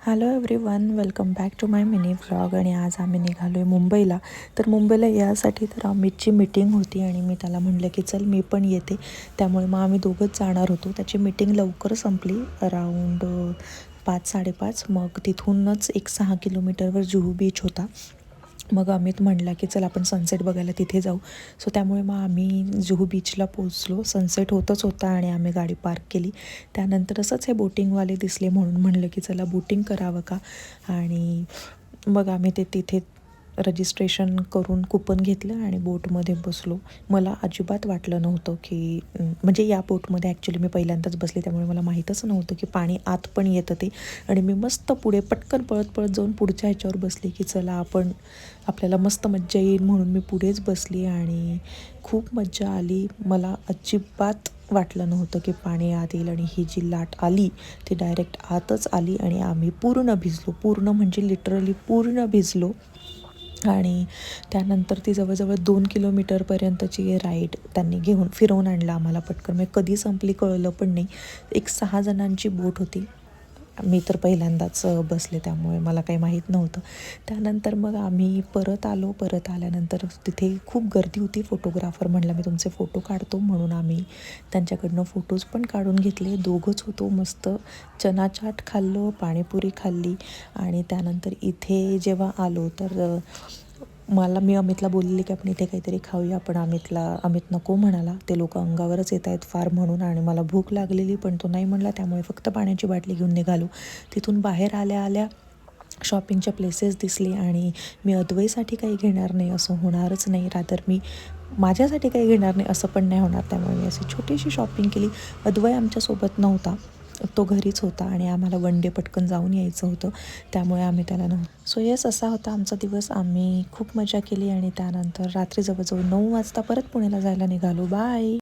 Hello everyone, welcome back to my mini vlog. आणि आज आम्ही निघालो आहे मुंबईला. तर मुंबईला यासाठी तर अमितची मीटिंग होती आणि मी त्याला म्हणलं की चल मी पण येते. त्यामुळे मग आम्ही दोघंच जाणार होतो. त्याची मीटिंग लवकर संपली, अराऊंड 5-5:30. मग तिथूनच एक 6 किलोमीटरवर जुहू बीच होता. मग अमित म्हणला की चल आपण सनसेट बघायला तिथे जाऊ. सो त्यामुळे मग आम्ही जुहू बीचला पोचलो. सनसेट होतच होता आणि आम्ही गाडी पार्क केली. त्यानंतर असंच हे बोटिंगवाले दिसले म्हणून म्हणलं की चला बोटिंग करावं का. आणि मग आम्ही तिथे रजिस्ट्रेशन करून कूपन घेतलं आणि बोटमध्ये बसलो. मला अजिबात वाटलं नव्हतं की म्हणजे या बोटमध्ये ॲक्च्युली मी पहिल्यांदाच बसले, त्यामुळे मला माहीतच नव्हतं की पाणी आत पण येतं ते. आणि मी मस्त पुढे पटकन पळत पळत जाऊन पुढच्या ह्याच्यावर बसली की चला आपल्याला मस्त मज्जा येईल म्हणून मी पुढेच बसली आणि खूप मज्जा आली. मला अजिबात वाटलं नव्हतं की पाणी आत येईल आणि ही जी लाट आली ती डायरेक्ट आतच आली आणि आम्ही पूर्ण भिजलो. पूर्ण म्हणजे लिटरली पूर्ण भिजलो. आणि त्यानंतर ती जवळजवळ 2 किलोमीटरपर्यंतची राईड त्यांनी घेऊन फिरवून आणलं आम्हाला पटकन. म्हणजे कधी संपली कळलं पण नाही. एक 6 जणांची बोट होती. मी तर पहिल्यांदाच बसले त्यामुळे मला काही माहीत नव्हतं. त्यानंतर मग आम्ही परत आलो. परत आल्यानंतर तिथे खूप गर्दी होती. फोटोग्राफर म्हणला मी तुमचे फोटो काढतो, म्हणून आम्ही त्यांच्याकडनं फोटोज पण काढून घेतले. दोघंच होतो. मस्त चना चाट खाल्लो, पाणीपुरी खाल्ली. आणि त्यानंतर इथे जेव्हा आलो तर मी अमितला बोललेली की आपण इथे काहीतरी खाऊया, पण अमित नको म्हणाला. ते लोक अंगावरच येत आहेत फार म्हणून. आणि मला भूक लागलेली पण तो नाही म्हणला, त्यामुळे फक्त पाण्याची बाटली घेऊन निघालो. तिथून बाहेर आल्या आल्या शॉपिंगच्या प्लेसेस दिसले आणि मी अद्वैसाठी काही घेणार नाही असं होणारच नाही, रादर मी माझ्यासाठी काही घेणार नाही असं पण नाही होणार. त्यामुळे मी अशी छोटीशी शॉपिंग केली. अद्वै आमच्यासोबत नव्हता, तो घरीच होता आणि आम्हाला वन डे पटकन जाऊन यायचं होतं, त्यामुळे आम्ही त्याला नव्हतं. सो येस, असा होता आमचा दिवस. आम्ही खूप मजा केली आणि त्यानंतर रात्री जवळजवळ 9 वाजता परत पुण्याला जायला निघालो. बाय.